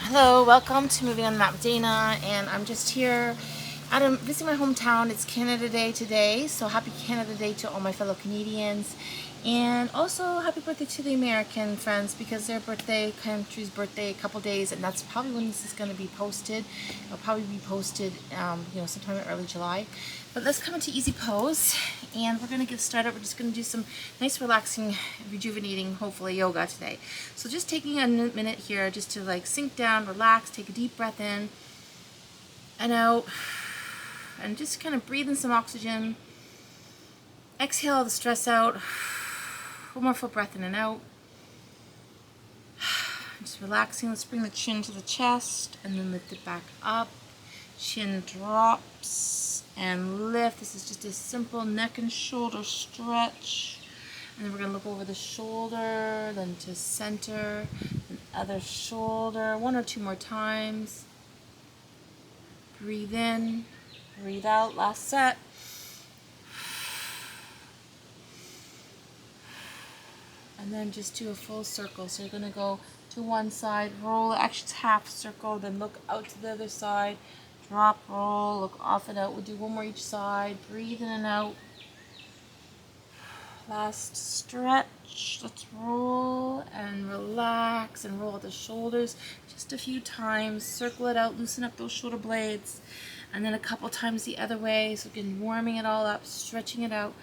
Hello, welcome to Moving on the Map with Dana, and I'm just here visiting my hometown. It's Canada Day today, so happy Canada Day to all my fellow Canadians, and also happy birthday to the American friends because their country's birthday, a couple days, and that's probably when this is going to be posted. It'll probably be posted, sometime in early July. But let's come into easy pose, and we're going to get started. We're just going to do some nice, relaxing, rejuvenating, hopefully, yoga today. So just taking a minute here just to sink down, relax, take a deep breath in and out, and just kind of breathe in some oxygen. Exhale all the stress out. One more full breath in and out. Just relaxing. Let's bring the chin to the chest and then lift it back up. Chin drops and lift. This is just a simple neck and shoulder stretch. And then we're going to look over the shoulder, then to center, and other shoulder. One or two more times. Breathe in, breathe out. Last set. And then just do a full circle. So you're going to go to one side, roll, actually it's half circle, then look out to the other side. Drop, roll, look off and out. We'll do one more each side. Breathe in and out. Last stretch. Let's roll and relax and roll the shoulders just a few times. Circle it out, loosen up those shoulder blades. And then a couple times the other way. So again, warming it all up, stretching it out.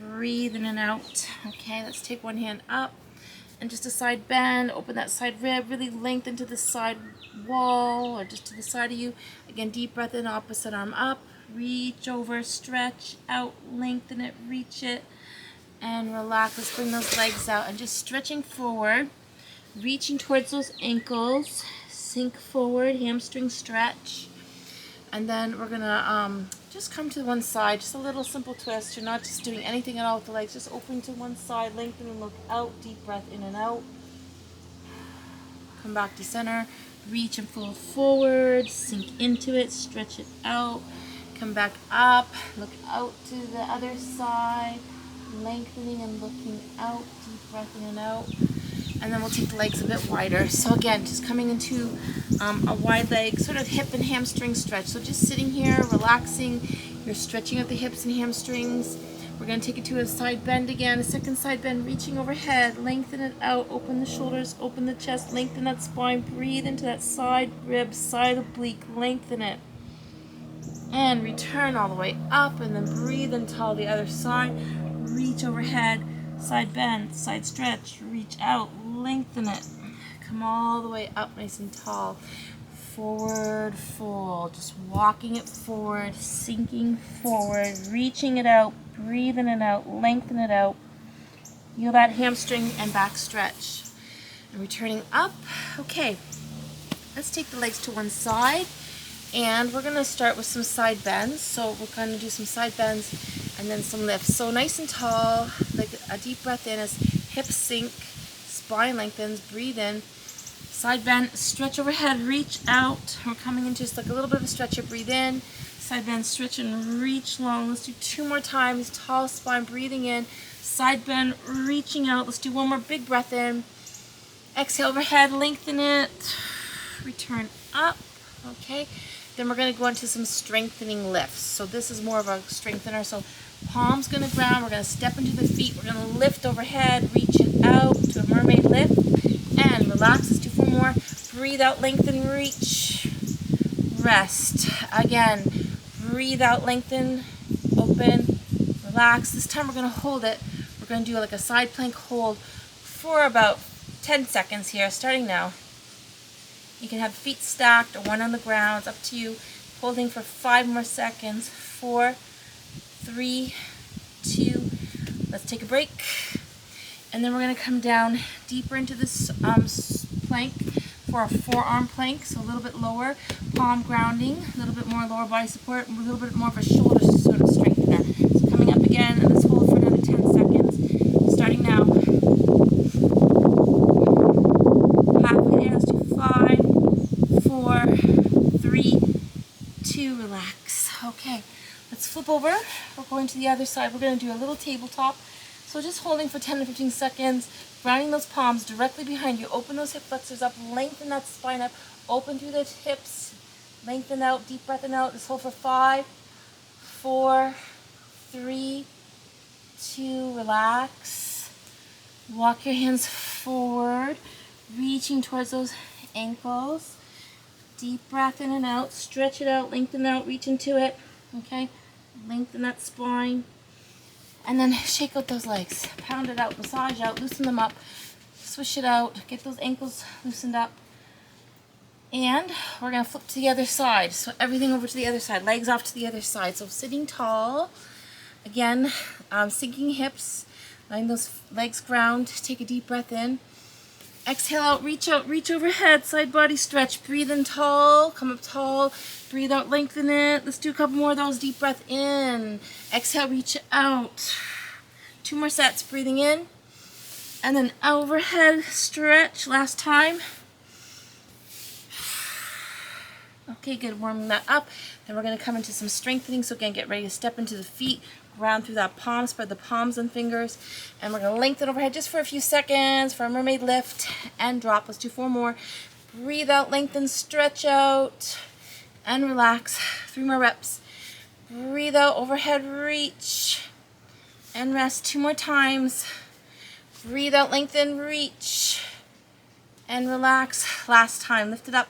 Breathe in and out. Okay, let's take one hand up. And just a side bend, open that side rib, really lengthen to the side wall or just to the side of you. Again, deep breath in, opposite arm up, reach over, stretch out, lengthen it, reach it, and relax. Let's bring those legs out and just stretching forward, reaching towards those ankles, sink forward, hamstring stretch. And then we're gonna just come to one side, just a little simple twist. You're not just doing anything at all with the legs, just open to one side, lengthen and look out, deep breath in and out. Come back to center, reach and fold forward, sink into it, stretch it out. Come back up, look out to the other side, lengthening and looking out, deep breath in and out. And then we'll take the legs a bit wider. So again, just coming into a wide leg, sort of hip and hamstring stretch. So just sitting here, relaxing. You're stretching out the hips and hamstrings. We're going to take it to a side bend again. A second side bend, reaching overhead. Lengthen it out. Open the shoulders, open the chest, lengthen that spine. Breathe into that side rib, side oblique. Lengthen it. And return all the way up. And then breathe until the other side. Reach overhead. Side bend, side stretch, reach out, lengthen it. Come all the way up nice and tall. Forward fold, just walking it forward, sinking forward, reaching it out, breathing it out, lengthen it out. Feel that hamstring and back stretch. And returning up. Okay, let's take the legs to one side. And we're going to start with some side bends. So we're going to do some side bends and then some lifts. So nice and tall, like a deep breath in as hips sink, spine lengthens, breathe in. Side bend, stretch overhead, reach out. We're coming into just like a little bit of a stretch here. Breathe in, side bend, stretch and reach long. Let's do two more times. Tall spine, breathing in. Side bend, reaching out. Let's do one more big breath in. Exhale overhead, lengthen it. Return up. Okay. Then we're going to go into some strengthening lifts. So this is more of a strengthener. So palms going to ground. We're going to step into the feet. We're going to lift overhead, reach it out to a mermaid lift. And relax. Let's do four more. Breathe out, lengthen, reach. Rest. Again, breathe out, lengthen, open, relax. This time we're going to hold it. We're going to do like a side plank hold for about 10 seconds here, starting now. You can have feet stacked or one on the ground. It's up to you. Holding for 5 more seconds. 4, 3, 2. Let's take a break. And then we're going to come down deeper into this plank for a forearm plank. So a little bit lower. Palm grounding. A little bit more lower body support. A little bit more of a shoulder sort of strengthener. So coming up again. And let's hold for another 10 seconds. Starting now. Halfway there. Let's do 5. 4, 3, 2, relax. Okay, let's flip over. We're going to the other side. We're going to do a little tabletop. So just holding for 10 to 15 seconds, grounding those palms directly behind you. Open those hip flexors up, lengthen that spine up, open through the hips, lengthen out, deep breath in out. Just hold for 5, 4, 3, 2, relax. Walk your hands forward, reaching towards those ankles. Deep breath in and out, stretch it out, lengthen out, reach into it, okay? Lengthen that spine. And then shake out those legs, pound it out, massage out, loosen them up, swish it out, get those ankles loosened up. And we're gonna flip to the other side. So everything over to the other side, legs off to the other side. So sitting tall, again, sinking hips, letting those legs ground, take a deep breath in. Exhale out, reach overhead, side body stretch. Breathe in tall, come up tall. Breathe out, lengthen it. Let's do a couple more of those. Deep breath in. Exhale, reach out. 2 more sets, breathing in. And then overhead stretch, last time. Okay, good, warming that up. Then we're gonna come into some strengthening. So again, get ready to step into the feet. Ground through that palm, spread the palms and fingers, and we're going to lengthen overhead just for a few seconds for a mermaid lift and drop. Let's do 4 more. Breathe out, lengthen, stretch out, and relax. 3 more reps. Breathe out, overhead, reach, and rest. 2 more times. Breathe out, lengthen, reach, and relax. Last time, lift it up.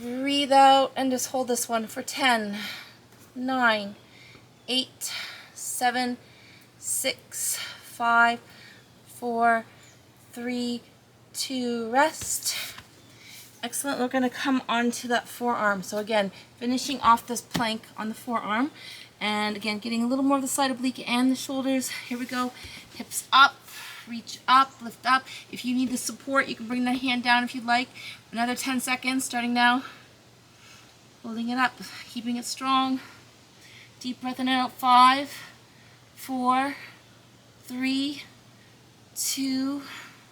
Breathe out, and just hold this one for 10, 9, 8, 7, 6, 5, 4, 3, 2, rest. Excellent. We're going to come onto that forearm. So again, finishing off this plank on the forearm. And again, getting a little more of the side oblique and the shoulders. Here we go. Hips up, reach up, lift up. If you need the support, you can bring that hand down if you'd like. Another 10 seconds, starting now. Holding it up, keeping it strong. Deep breath in and out. 5, 4, 3, 2,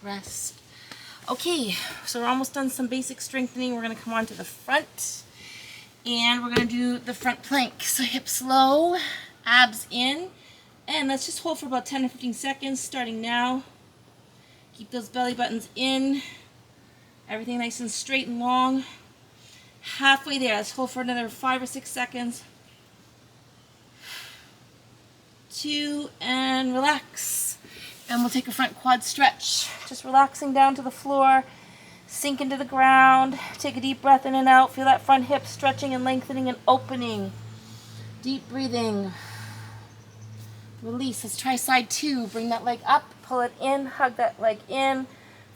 rest. Okay, so we're almost done some basic strengthening. We're going to come on to the front, and we're going to do the front plank. So hips low, abs in, and let's just hold for about 10 or 15 seconds, starting now. Keep those belly buttons in, everything nice and straight and long. Halfway there, let's hold for another 5 or 6 seconds. 2, and relax. And we'll take a front quad stretch. Just relaxing down to the floor, sink into the ground, take a deep breath in and out. Feel that front hip stretching and lengthening and opening. Deep breathing. Release. Let's try side 2. Bring that leg up, pull it in, hug that leg in.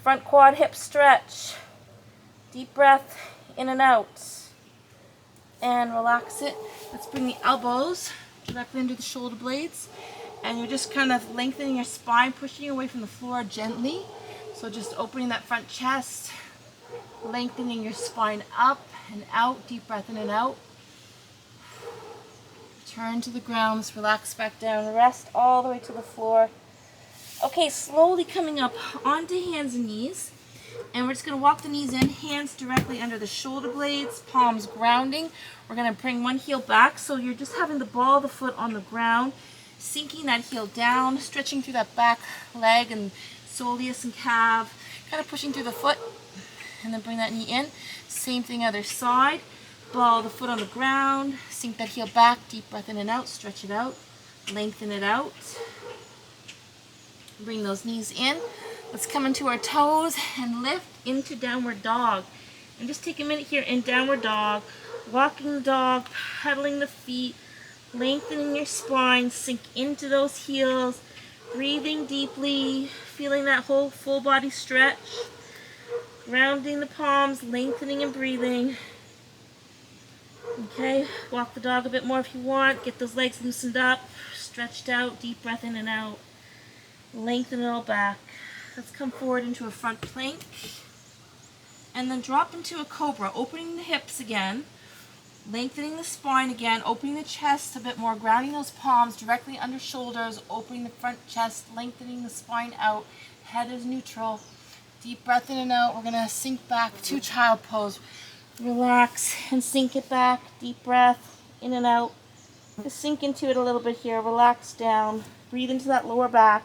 Front quad hip stretch. Deep breath in and out. And relax it. Let's bring the elbows directly into the shoulder blades, and you're just kind of lengthening your spine, pushing away from the floor gently. So just opening that front chest, lengthening your spine up and out, deep breath in and out. Turn to the ground, let's relax back down, rest all the way to the floor. Okay, slowly coming up onto hands and knees, and we're just going to walk the knees in, hands directly under the shoulder blades, palms grounding. We're going to bring one heel back, so you're just having the ball of the foot on the ground, sinking that heel down, stretching through that back leg and soleus and calf, kind of pushing through the foot, and then bring that knee in. Same thing other side, ball of the foot on the ground, sink that heel back, deep breath in and out, stretch it out, lengthen it out. Bring those knees in. Let's come into our toes and lift into downward dog. And just take a minute here in downward dog, walking the dog, pedaling the feet, lengthening your spine, sink into those heels, breathing deeply, feeling that whole full body stretch, grounding the palms, lengthening and breathing. Okay, walk the dog a bit more if you want, get those legs loosened up, stretched out, deep breath in and out, lengthen it all back. Let's come forward into a front plank, and then drop into a cobra, opening the hips again, lengthening the spine again, opening the chest a bit more, grounding those palms directly under shoulders, opening the front chest, lengthening the spine out, head is neutral, deep breath in and out. We're going to sink back to child pose, relax and sink it back, deep breath in and out, just sink into it a little bit here, relax down, breathe into that lower back.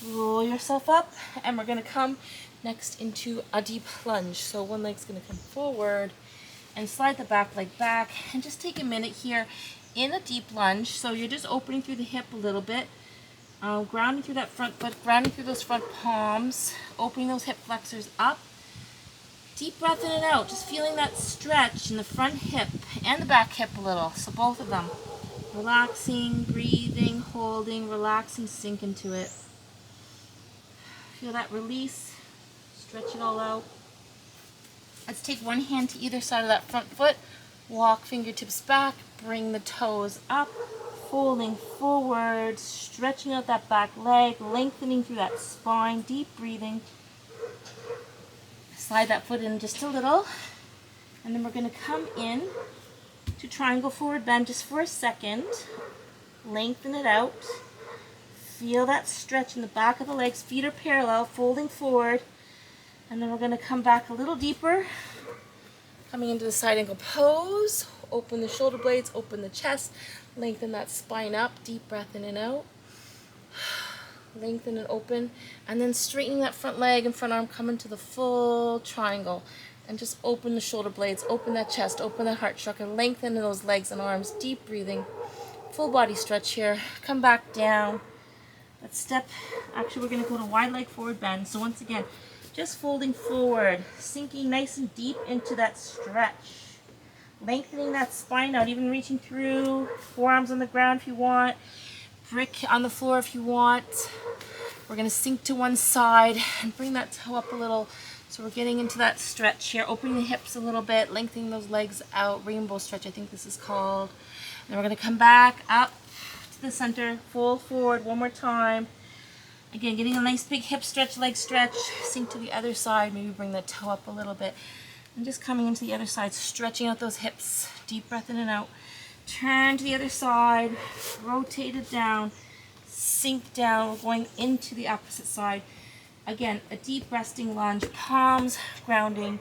Roll yourself up, and we're gonna come next into a deep lunge. So one leg's gonna come forward and slide the back leg back, and just take a minute here in a deep lunge. So you're just opening through the hip a little bit, grounding through that front foot, grounding through those front palms, opening those hip flexors up. Deep breath in and out, just feeling that stretch in the front hip and the back hip a little, so both of them. Relaxing, breathing, holding, relaxing, sink into it. Feel that release, stretch it all out. Let's take one hand to either side of that front foot, walk fingertips back, bring the toes up, folding forward, stretching out that back leg, lengthening through that spine, deep breathing. Slide that foot in just a little, and then we're going to come in to triangle forward bend just for a second. Lengthen it out. Feel that stretch in the back of the legs. Feet are parallel, folding forward, and then we're going to come back a little deeper, coming into the side angle pose. Open the shoulder blades, open the chest, lengthen that spine up. Deep breath in and out. Lengthen and open, and then straightening that front leg and front arm, come into the full triangle, and just open the shoulder blades, open that chest, open that heart chakra, lengthen those legs and arms, deep breathing, full body stretch here. Come back down. Let's step, actually we're going to go to wide leg forward bend. So once again, just folding forward, sinking nice and deep into that stretch, lengthening that spine out, even reaching through, forearms on the ground if you want, brick on the floor if you want. We're going to sink to one side and bring that toe up a little. So we're getting into that stretch here, opening the hips a little bit, lengthening those legs out, rainbow stretch I think this is called. And we're going to come back up to the center, fold forward one more time. Again, getting a nice big hip stretch, leg stretch, sink to the other side, maybe bring the toe up a little bit. And just coming into the other side, stretching out those hips, deep breath in and out. Turn to the other side, rotate it down, sink down. We're going into the opposite side. Again, a deep resting lunge, palms grounding,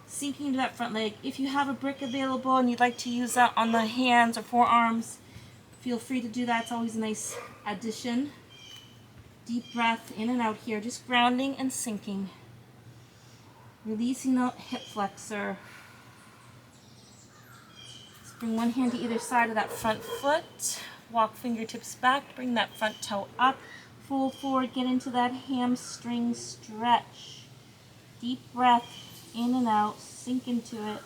sinking into that front leg. If you have a brick available and you'd like to use that on the hands or forearms, feel free to do that. It's always a nice addition. Deep breath in and out here, just grounding and sinking. Releasing the hip flexor. Bring one hand to either side of that front foot. Walk fingertips back. Bring that front toe up. Fold forward. Get into that hamstring stretch. Deep breath in and out. Sink into it.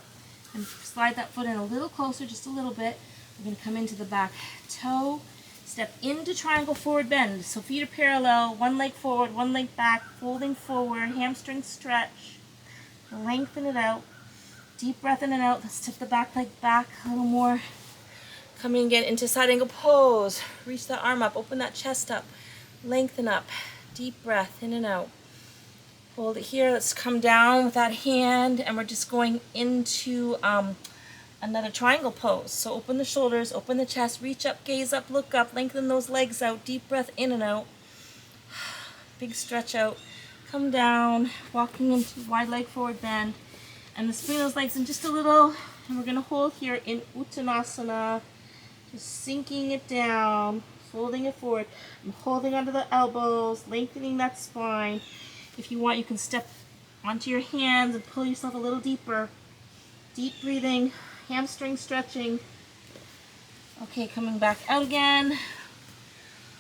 And slide that foot in a little closer, just a little bit. We're going to come into the back toe. Step into triangle forward bend. So feet are parallel. One leg forward, one leg back. Folding forward. Hamstring stretch. Lengthen it out. Deep breath in and out. Let's tip the back leg back a little more. Coming again into side angle pose. Reach that arm up. Open that chest up. Lengthen up. Deep breath in and out. Hold it here. Let's come down with that hand, and we're just going into another triangle pose. So open the shoulders, open the chest, reach up, gaze up, look up, lengthen those legs out. Deep breath in and out. Big stretch out. Come down, walking into wide leg forward bend. And let's bring those legs in just a little, and we're going to hold here in Uttanasana, just sinking it down, folding it forward. I'm holding onto the elbows, lengthening that spine. If you want, you can step onto your hands and pull yourself a little deeper. Deep breathing, hamstring stretching. Okay, coming back out again.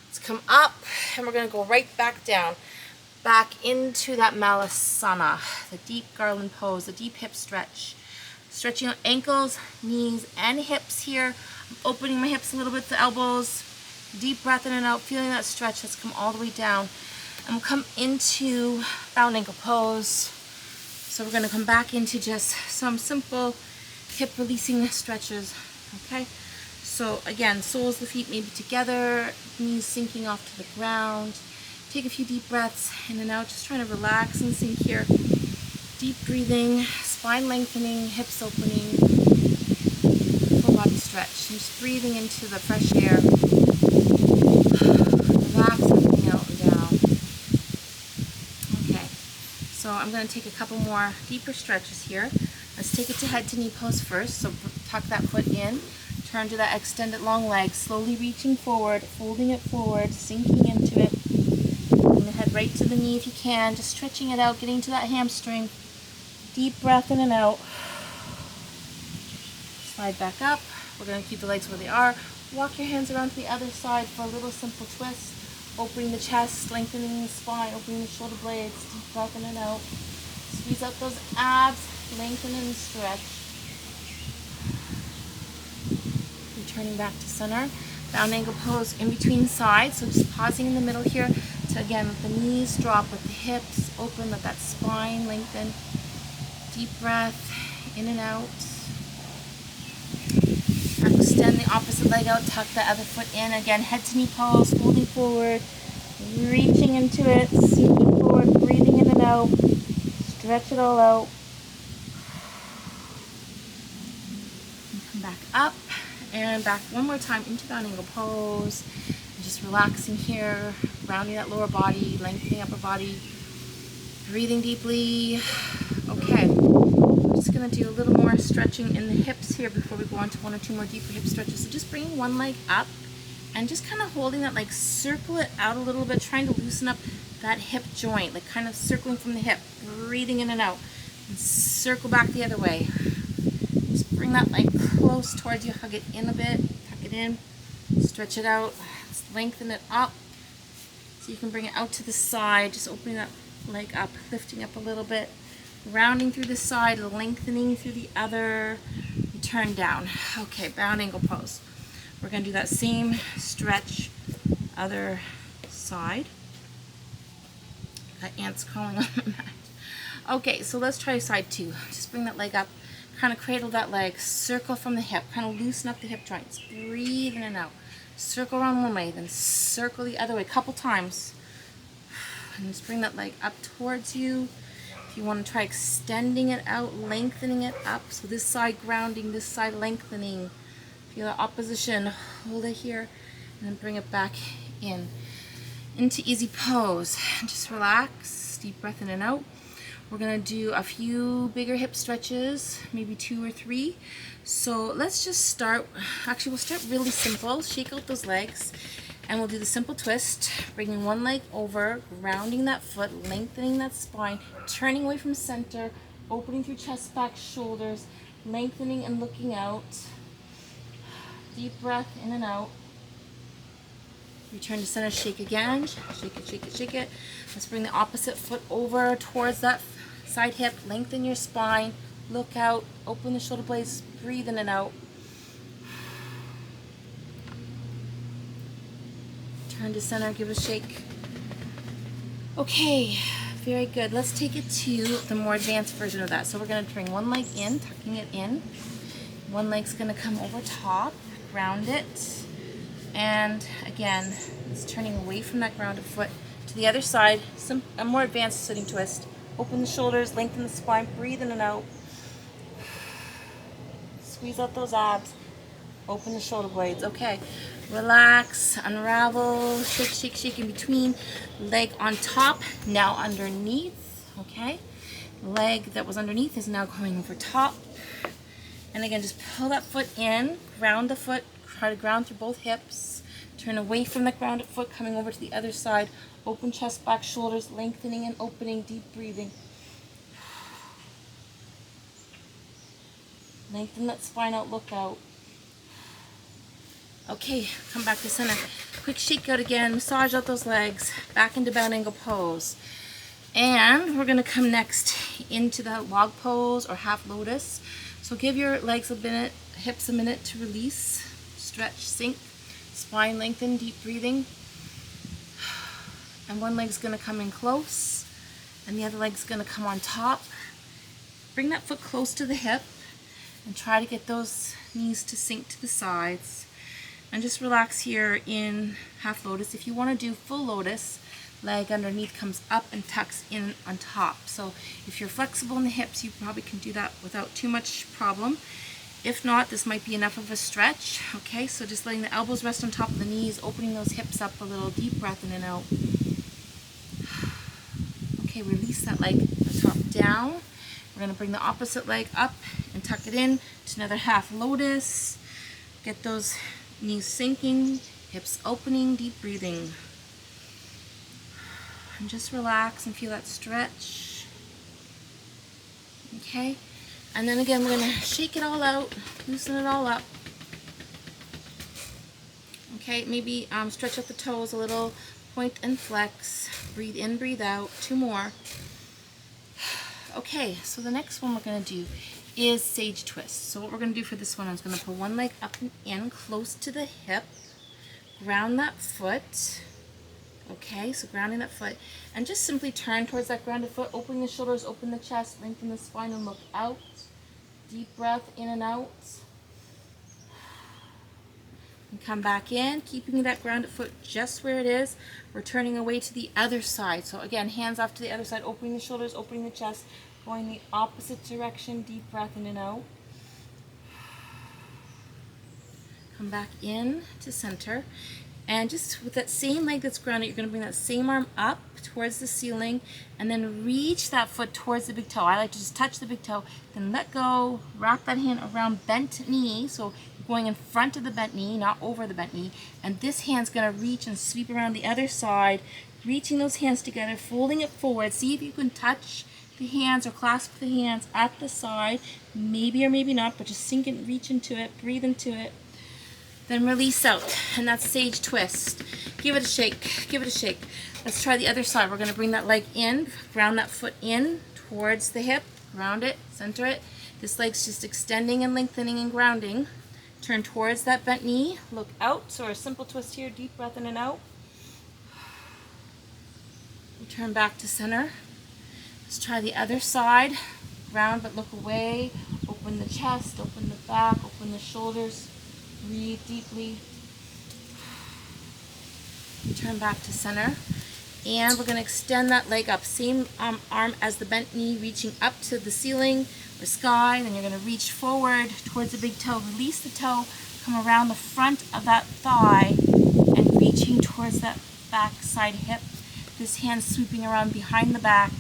Let's come up, and we're going to go right back down. Back into that Malasana, the deep garland pose, the deep hip stretch. Stretching out ankles, knees, and hips here. I'm opening my hips a little bit to the elbows. Deep breath in and out, feeling that stretch. Let's come all the way down. And we'll come into bound ankle pose. So we're going to come back into just some simple hip releasing stretches. Okay? So again, soles of the feet maybe together, knees sinking off to the ground. Take a few deep breaths in and out, just trying to relax and sink here. Deep breathing, spine lengthening, hips opening, full body stretch. And just breathing into the fresh air. Relax everything out and down. Okay, so I'm going to take a couple more deeper stretches here. Let's take it to head to knee pose first. So tuck that foot in, turn to that extended long leg, slowly reaching forward, folding it forward, sinking into it. Slide right to the knee if you can, just stretching it out, getting to that hamstring. Deep breath in and out. Slide back up. We're going to keep the legs where they are. Walk your hands around to the other side for a little simple twist. Opening the chest, lengthening the spine, opening the shoulder blades. Deep breath in and out. Squeeze out those abs, lengthen and stretch. Returning back to center. Bound angle pose in between sides. So just pausing in the middle here to, again, let the knees drop, let the hips open, let that spine lengthen. Deep breath in and out. Extend the opposite leg out, tuck the other foot in. Again, head to knee pose, folding forward, reaching into it, sinking forward, breathing in and out. Stretch it all out. And come back up and back one more time into bound angle pose. And just relaxing here, rounding that lower body, lengthening upper body, breathing deeply. Okay, we're just going to do a little more stretching in the hips here before we go on to one or two more deeper hip stretches. So just bringing one leg up and just kind of holding that leg, circle it out a little bit, trying to loosen up that hip joint, like kind of circling from the hip, breathing in and out, and circle back the other way. Just bring that leg close towards you, hug it in a bit, tuck it in, stretch it out, lengthen it up, so you can bring it out to the side, just opening that leg up, lifting up a little bit, rounding through the side, lengthening through the other, turn down. Okay, bound angle pose. We're going to do that same stretch, other side. Got ants crawling on the mat. Okay, so let's try side two. Just bring that leg up, kind of cradle that leg, circle from the hip, kind of loosen up the hip joints. Breathe in and out. Circle around one way, then circle the other way a couple times. And just bring that leg up towards you. If you want to try extending it out, lengthening it up. So this side grounding, this side lengthening. Feel the opposition. Hold it here, and then bring it back in. Into easy pose. Just relax. Deep breath in and out. We're going to do a few bigger hip stretches, maybe 2 or 3. So let's just start. Actually, we'll start really simple. Shake out those legs, and we'll do the simple twist. Bringing one leg over, grounding that foot, lengthening that spine, turning away from center, opening through chest, back, shoulders, lengthening and looking out. Deep breath in and out. Return to center, shake again, shake it, shake it, shake it. Let's bring the opposite foot over towards that side hip, lengthen your spine, look out, open the shoulder blades, breathe in and out. Turn to center, give it a shake. Okay, very good. Let's take it to the more advanced version of that. So we're going to bring one leg in, tucking it in. One leg's going to come over top, ground it. And again, it's turning away from that grounded foot to the other side. A more advanced sitting twist. Open the shoulders, lengthen the spine, breathe in and out. Squeeze out those abs. Open the shoulder blades. Okay, relax, unravel, shake, shake, shake in between. Leg on top, now underneath. Okay, leg that was underneath is now going over top. And again, just pull that foot in, ground the foot. Try to ground through both hips. Turn away from the grounded foot, coming over to the other side. Open chest, back, shoulders, lengthening and opening, deep breathing. Lengthen that spine out, look out. Okay, come back to center. Quick shake out again, massage out those legs, back into bound angle pose. And we're gonna come next into the log pose or half lotus. So give your legs a minute, hips a minute to release. Stretch, sink, spine lengthen, deep breathing. And one leg's going to come in close, and the other leg's going to come on top. Bring that foot close to the hip, and try to get those knees to sink to the sides. And just relax here in half lotus. If you want to do full lotus, leg underneath comes up and tucks in on top. So if you're flexible in the hips, you probably can do that without too much problem. If not, this might be enough of a stretch. Okay, so just letting the elbows rest on top of the knees, opening those hips up a little, deep breath in and out. Okay, release that leg from top down. We're going to bring the opposite leg up and tuck it in to another half lotus. Get those knees sinking, hips opening, deep breathing. and just relax and feel that stretch. Okay, and then again we're going to shake it all out, loosen it all up. Okay, maybe stretch out the toes a little, point and flex, breathe in, breathe out, 2 more. Okay, so the next one we're going to do is Sage Twist. So what we're going to do for this one is going to put one leg up and in close to the hip, ground that foot. Okay, so grounding that foot, and just simply turn towards that grounded foot, open the shoulders, open the chest, lengthen the spine, and look out. Deep breath in and out. And come back in, keeping that grounded foot just where it is. We're turning away to the other side. So again, hands off to the other side, opening the shoulders, opening the chest, going the opposite direction, deep breath in and out. Come back in to center. And just with that same leg that's grounded, you're going to bring that same arm up towards the ceiling and then reach that foot towards the big toe. I like to just touch the big toe, then let go, wrap that hand around bent knee. So you're going in front of the bent knee, not over the bent knee. And this hand's going to reach and sweep around the other side, reaching those hands together, folding it forward. See if you can touch the hands or clasp the hands at the side. Maybe or maybe not, but just sink and reach into it, breathe into it. Then release out, and that's Sage Twist. Give it a shake, give it a shake. Let's try the other side. We're going to bring that leg in, ground that foot in towards the hip, ground it, center it. This leg's just extending and lengthening and grounding. Turn towards that bent knee, look out. So a simple twist here, deep breath in and out. Return back to center. Let's try the other side. Ground but look away. Open the chest, open the back, open the shoulders. Breathe deeply. Turn back to center. And we're going to extend that leg up. Same arm as the bent knee, reaching up to the ceiling or sky. Then you're going to reach forward towards the big toe. Release the toe. Come around the front of that thigh and reaching towards that back side hip. This hand sweeping around behind the back.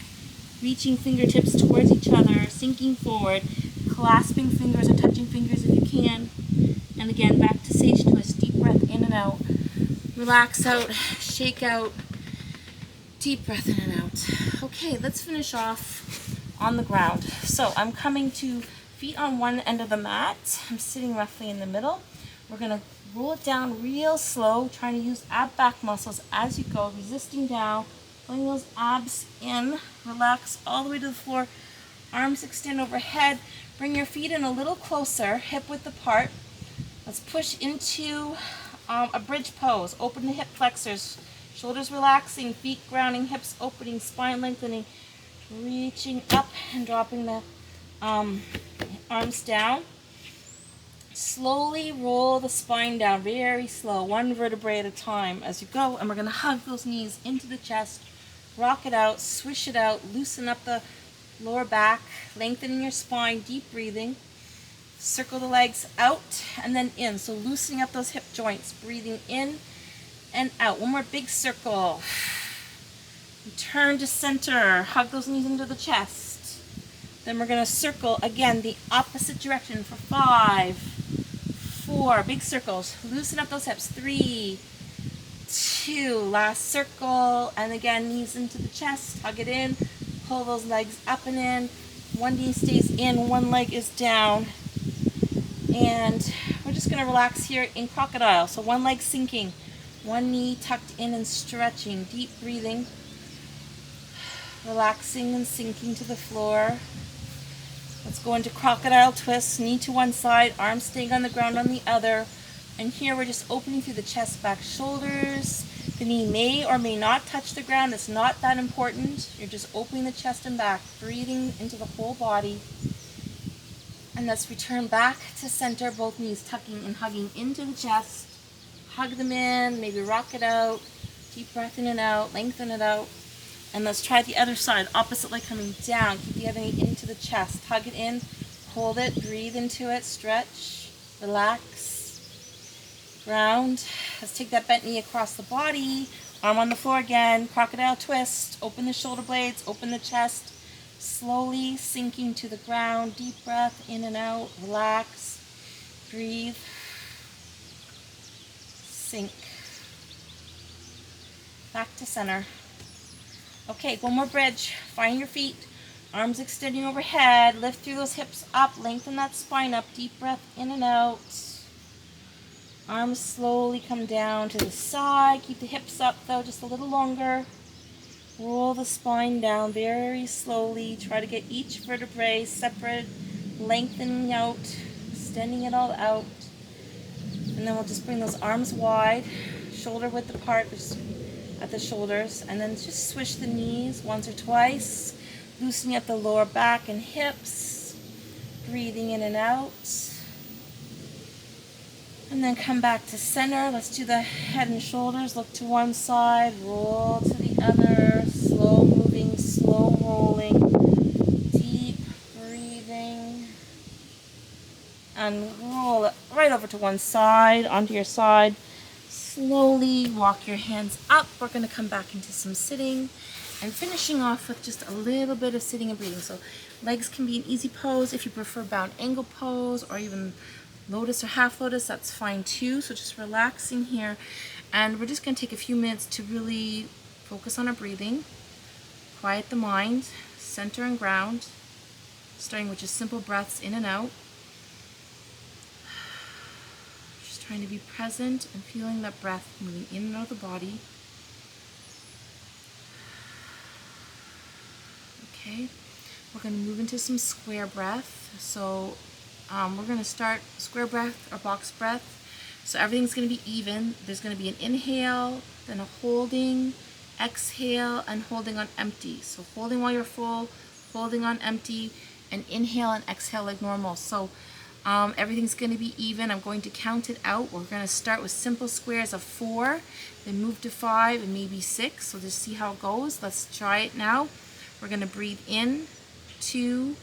Reaching fingertips towards each other. Sinking forward. Clasping fingers or touching fingers if you can. And again, back to Sage Twist. Deep breath in and out. Relax out. Shake out. Deep breath in and out. Okay, let's finish off on the ground. So I'm coming to feet on one end of the mat. I'm sitting roughly in the middle. We're going to roll it down real slow, trying to use ab back muscles as you go, resisting down, pulling those abs in. Relax all the way to the floor. Arms extend overhead. Bring your feet in a little closer, hip width apart. Let's push into a bridge pose. Open the hip flexors, shoulders relaxing, feet grounding, hips opening, spine lengthening, reaching up and dropping the arms down. Slowly roll the spine down, very slow, one vertebrae at a time as you go. And we're going to hug those knees into the chest, rock it out, swish it out, loosen up the lower back, lengthening your spine, deep breathing. Circle the legs out and then in. So loosening up those hip joints, breathing in and out. One more big circle. Return to center. Hug those knees into the chest. Then we're going to circle again the opposite direction for 5, 4. Big circles. Loosen up those hips. 3, 2. Last circle. And again, knees into the chest. Hug it in. Pull those legs up and in. One knee stays in. One leg is down. And we're just going to relax here in crocodile. So one leg sinking, one knee tucked in and stretching, deep breathing, relaxing and sinking to the floor. Let's go into crocodile twist, knee to one side, arms staying on the ground on the other. And here we're just opening through the chest, back, shoulders. The knee may or may not touch the ground. It's not that important. You're just opening the chest and back, breathing into the whole body. And let's return back to center, both knees tucking and hugging into the chest. Hug them in, maybe rock it out. Deep breath in and out, lengthen it out. And let's try the other side, opposite leg coming down. Keep the other knee into the chest. Hug it in, hold it, breathe into it, stretch, relax, ground. Let's take that bent knee across the body. Arm on the floor again, crocodile twist. Open the shoulder blades, open the chest. Slowly sinking to the ground, deep breath in and out, relax, breathe, sink. Back to center. Okay, one more bridge. Find your feet. Arms extending overhead. Lift through those hips up. Lengthen that spine up. Deep breath in and out. Arms slowly come down to the side. Keep the hips up though, just a little longer. Roll the spine down very slowly. Try to get each vertebrae separate. Lengthening out. Extending it all out. And then we'll just bring those arms wide. Shoulder width apart at the shoulders. And then just swish the knees once or twice. Loosening up the lower back and hips. Breathing in and out. And then come back to center. Let's do the head and shoulders. Look to one side, roll to the other. Slow moving, slow rolling. Deep breathing. And roll it right over to one side, onto your side. Slowly walk your hands up. We're going to come back into some sitting. And finishing off with just a little bit of sitting and breathing. So legs can be an easy pose. If you prefer bound angle pose or even lotus or half lotus, that's fine too. So just relaxing here. And we're just going to take a few minutes to really focus on our breathing. Quiet the mind, center and ground. Starting with just simple breaths in and out. Just trying to be present and feeling that breath moving in and out of the body. Okay, we're going to move into some square breath. So we're going to start square breath or box breath. So everything's going to be even. There's going to be an inhale, then a holding, exhale, and holding on empty. So holding while you're full, holding on empty, and inhale and exhale like normal. So everything's going to be even. I'm going to count it out. We're going to start with simple squares of 4, then move to 5 and maybe 6. So just see how it goes. Let's try it now. We're going to breathe in, 2,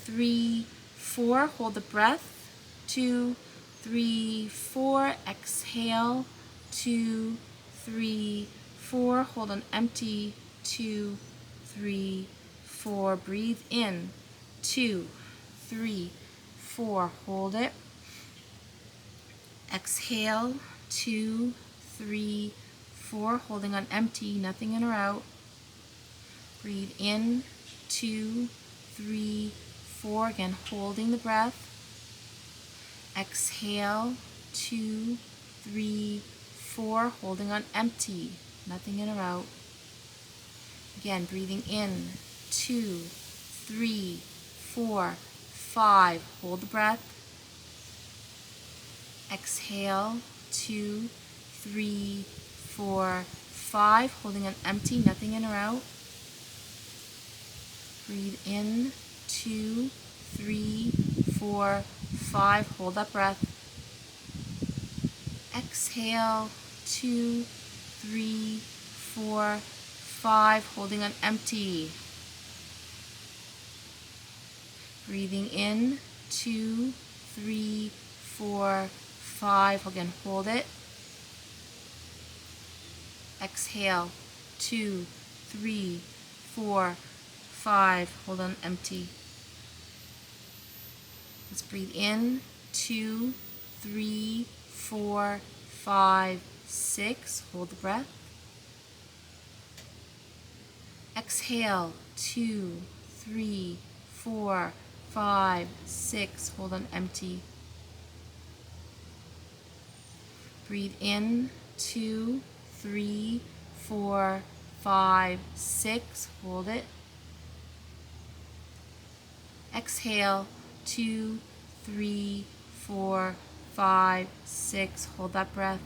3, 4. Hold the breath. 2, 3, 4. Exhale. 2, 3, 4. Hold on empty. 2, 3, 4. Breathe in. 2, 3, 4. Hold it. Exhale. 2, 3, 4. Holding on empty. Nothing in or out. Breathe in, 2, 3, 4. Again, holding the breath. Exhale, 2, 3, 4. Holding on empty. Nothing in or out. Again, breathing in, 2, 3, 4, 5. Hold the breath. Exhale, 2, 3, 4, 5. Holding on empty. Nothing in or out. Breathe in, 2, 3, 4, 5. Hold that breath. Exhale, 2, 3, 4, 5. Holding on empty. Breathing in, 2, 3, 4, 5. Again, hold it. Exhale, 2, 3, 4, 5. Hold on empty. Let's breathe in, 2, 3, 4, 5, 6. Hold the breath. Exhale, 2, 3, 4, 5, 6. Hold on empty. Breathe in, 2, 3, 4, 5, 6. Hold it. Exhale, 2, 3, 4, 5, 6. Hold that breath.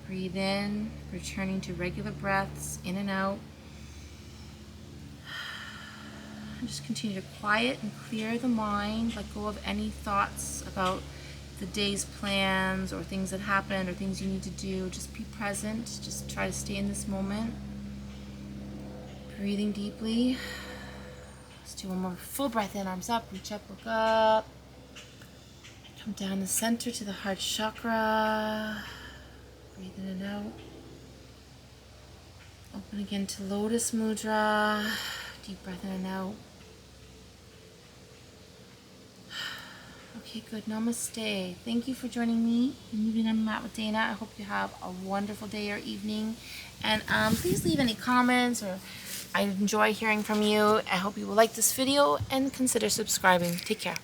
Breathe in, returning to regular breaths, in and out. And just continue to quiet and clear the mind. Let go of any thoughts about the day's plans or things that happened or things you need to do. Just be present. Just try to stay in this moment. Breathing deeply. Let's do one more full breath in, arms up, reach up, look up. Come down the center to the heart chakra. Breathe in and out. Open again to Lotus Mudra. Deep breath in and out. Okay, good. Namaste. Thank you for joining me in Moving on the Mat with Dana. I hope you have a wonderful day or evening. And please leave any comments, or I enjoy hearing from you. I hope you will like this video and consider subscribing. Take care.